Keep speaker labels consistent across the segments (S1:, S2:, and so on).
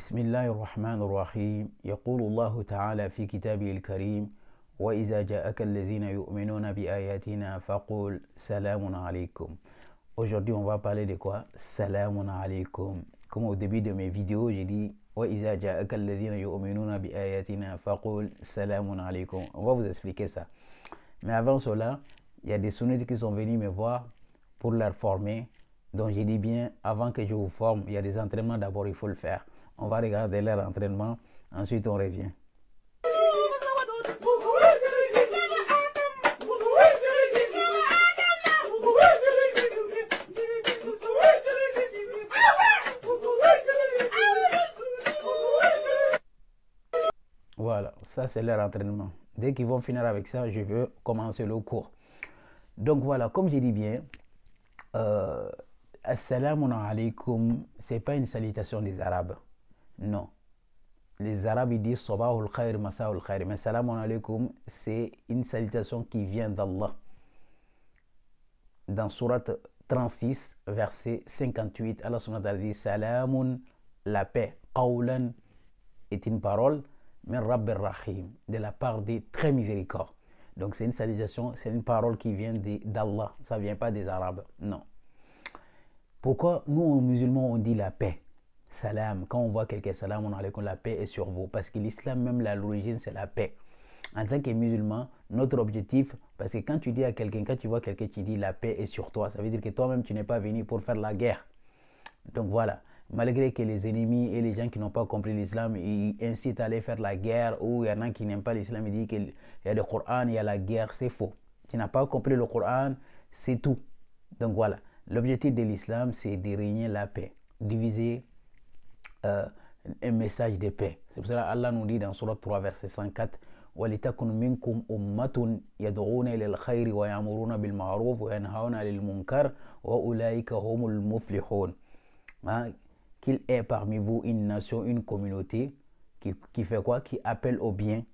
S1: بسم الله الرحمن الرحيم يقول الله تعالى في كتابه الكريم وإذا جاءك الذين يؤمنون بآياتنا فقل سلام عليكم. Aujourd'hui, on va parler de quoi? Salamun alaykum. Comme au début de mes vidéos, j'ai dit وإذا جاءك الذين يؤمنون بآياتنا فقل سلام عليكم. On va vous expliquer ça. Mais avant cela, il y a des sunnites qui sont venus me voir pour leur former. Donc j'ai dit bien, avant que je vous forme, il y a des entraînements, d'abord il faut le faire. On va regarder leur entraînement, ensuite on revient. Voilà, ça c'est leur entraînement. Dès qu'ils vont finir avec ça, je veux commencer le cours. Donc voilà, comme j'ai dit bien, Assalamu alaikum, c'est pas une salutation des Arabes. Non. Les Arabes ils disent Sabahul khair, Masa'ul khair. Mais Salamun alaikum, c'est une salutation qui vient d'Allah. Dans Surat 36, verset 58, Allah subhanahu wa ta'ala dit Salamun, la paix. Qawlan est une parole, mais Rabbir Rahim, de la part des très miséricordes. Donc c'est une salutation, c'est une parole qui vient d'Allah. Ça ne vient pas des Arabes. Non. Pourquoi nous, musulmans, on dit la paix? Salam, quand on voit quelqu'un, salam, on alaykoum, la paix est sur vous. Parce que l'islam, même à l'origine, c'est la paix. En tant que musulman, notre objectif, parce que quand tu dis à quelqu'un, quand tu vois quelqu'un, tu dis la paix est sur toi, ça veut dire que toi-même, tu n'es pas venu pour faire la guerre. Donc voilà, malgré que les ennemis et les gens qui n'ont pas compris l'islam, ils incitent à aller faire la guerre, ou il y en a qui n'aiment pas l'islam, ils disent qu'il y a le Coran, il y a la guerre, c'est faux. Tu n'as pas compris le Coran, c'est tout. Donc voilà, l'objectif de l'islam, c'est de régner la paix, diviser un message de paix. C'est pour cela qu'Allah nous dit dans Surat 3, verset 104 وَلِتَكُنْ مِنْكُمْ أُمَّةٌ يَدْعُونَ إِلَى الْخَيْرِ وَيَأْمُرُونَ بِالْمَعْرُوفِ وَيَنْهَوْنَ عَنِ الْمُنكَرِ وَأُولَٰئِكَ هُمُ الْمُفْلِحُونَ. Qu'il ait parmi vous une nation, une communauté qui fait quoi? Qui appelle au bien,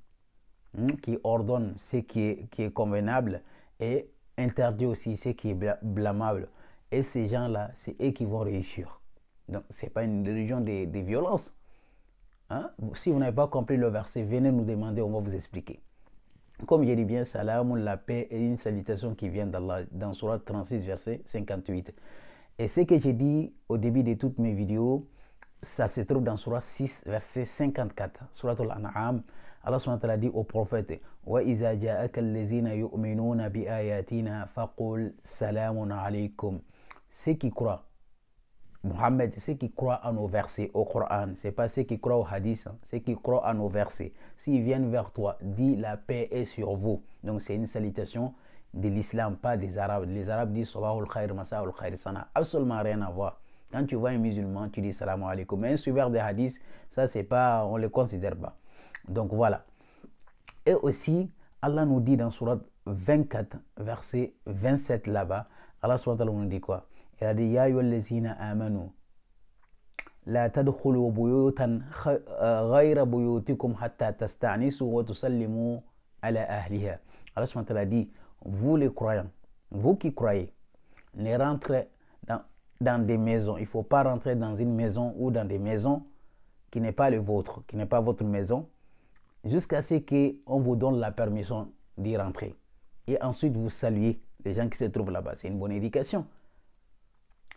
S1: qui ordonne ce qui est convenable et interdit aussi ce qui est blâmable. Et ces gens-là, c'est eux qui vont réussir. Donc, ce n'est pas une religion de violence. Si vous n'avez pas compris le verset, venez nous demander, on va vous expliquer. Comme je dis bien, salam, la paix est une salutation qui vient d'Allah, dans Surat 36, verset 58. Et ce que j'ai dit au début de toutes mes vidéos, ça se trouve dans Surat 6, verset 54. Surat Al-An'am, Allah subhanahu wa ta'ala dit au prophète وَإِذَا جَاءَكَ الَّذِينَ يُؤْمِنُونَ بِآيَاتِنَا فَقُلْ سَلَامٌ عَلَيْكُمْ. Ceux qui croient, Mohammed, ceux qui croient à nos versets au Coran, ce n'est pas ceux qui croient au hadith, ceux qui croient à nos versets. S'ils viennent vers toi, dis la paix est sur vous. Donc c'est une salutation de l'islam, pas des Arabes. Les Arabes disent Sabahul khair, Masa'ul khair. Ça n'a absolument rien à voir. Quand tu vois un musulman, tu dis salam alaikum. Mais un suiveur des hadiths, ça c'est pas, on ne le considère pas. Donc voilà. Et aussi, Allah nous dit dans Surat 24, verset 27 là-bas, Allah nous dit quoi? Il a dit Ya ayyuhallazina amanu la tadkhulu buyutan ghayra buyutikum hatta tasta'nisu wa tusallimu ala ahliha. Allah subhanahu wa ta'ala dit vous les croyants, vous qui croyez, ne rentrez dans des maisons. Il ne faut pas rentrer dans une maison ou dans des maisons qui n'est pas le vôtre, qui n'est pas votre maison, jusqu'à ce qu'on vous donne la permission d'y rentrer. Et ensuite vous saluez les gens qui se trouvent là-bas. C'est une bonne éducation.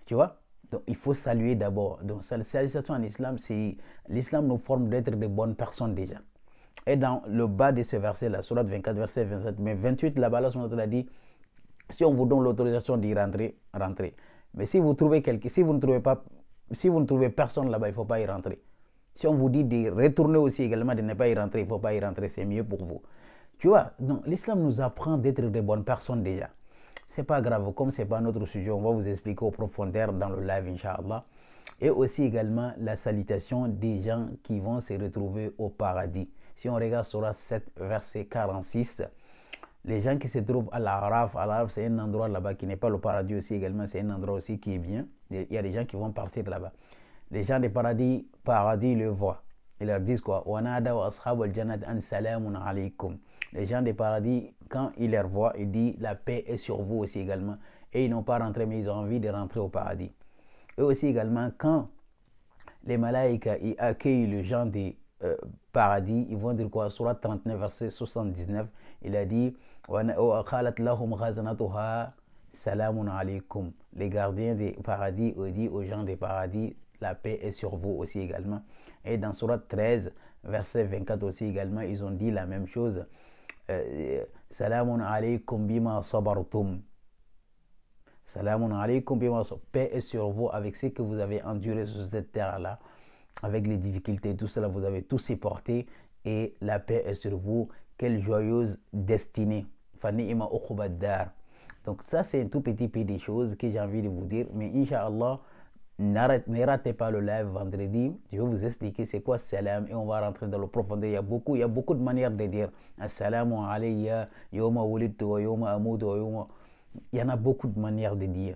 S1: Tu vois? Donc il faut saluer d'abord. Donc la salutation en islam, c'est l'islam nous forme d'être de bonnes personnes déjà. Et dans le bas de ce verset là, Surat 24, verset 27, mais 28 là-bas, Allah a dit si on vous donne l'autorisation d'y rentrer, rentrez. Mais si vous trouvez quelqu'un, si vous ne trouvez personne là-bas, il ne faut pas y rentrer. Si on vous dit de retourner aussi également, de ne pas y rentrer, il ne faut pas y rentrer, c'est mieux pour vous. Tu vois? Donc l'islam nous apprend d'être de bonnes personnes déjà. C'est pas grave, comme c'est pas notre sujet, on va vous expliquer au profondeur dans le live, Inch'Allah. Et aussi également la salutation des gens qui vont se retrouver au paradis. Si on regarde Surah 7, verset 46, les gens qui se trouvent à l'Araf, c'est un endroit là-bas qui n'est pas le paradis aussi également, c'est un endroit aussi qui est bien. Il y a des gens qui vont partir là-bas. Les gens du paradis le voient. Ils leur disent quoi? Les gens des paradis, quand ils les voient, ils disent la paix est sur vous aussi également. Et ils n'ont pas rentré, mais ils ont envie de rentrer au paradis. Et aussi également, quand les malaïkas, ils accueillent les gens des paradis. Ils vont dire quoi? Surat 39, verset 79. Il a dit Salamun alaykum. Les gardiens des paradis ont dit aux gens des paradis, la paix est sur vous aussi également. Et dans Surat 13, verset 24 aussi également, ils ont dit la même chose. Salamun alaykum bima sabartum. Salamun alaykum bima sabartum. Paix est sur vous avec ce que vous avez enduré sur cette terre-là, avec les difficultés, tout cela, vous avez tout supporté et la paix est sur vous. Quelle joyeuse destinée. Fani'ima uqbaddar. Donc ça, c'est un tout petit peu des choses que j'ai envie de vous dire. Mais Inch'Allah, ne ratez pas le live vendredi. Je vais vous expliquer c'est quoi salam et on va rentrer dans le profondeur. Il y a beaucoup de manières de dire assalamu alayya, yawma wulidtu wa yawma amutu wa yawma. Il y en a beaucoup de manières de dire.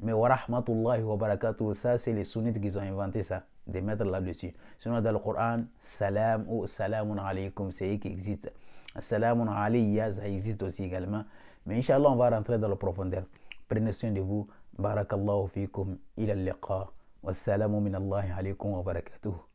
S1: Mais wa rahmatullahi wa barakatuh, ça c'est les sunnites qui ont inventé ça, de mettre là-dessus. Sinon dans le Coran, salam ou salamun alaykum, c'est qui existe. Salamun alayya, ça existe aussi également. Mais Inch'Allah, on va rentrer dans la profondeur. Prenez soin de vous. Barakallahu fikum. Ila al-liqa. Wassalamu min Allahi alaykum wa barakatuh.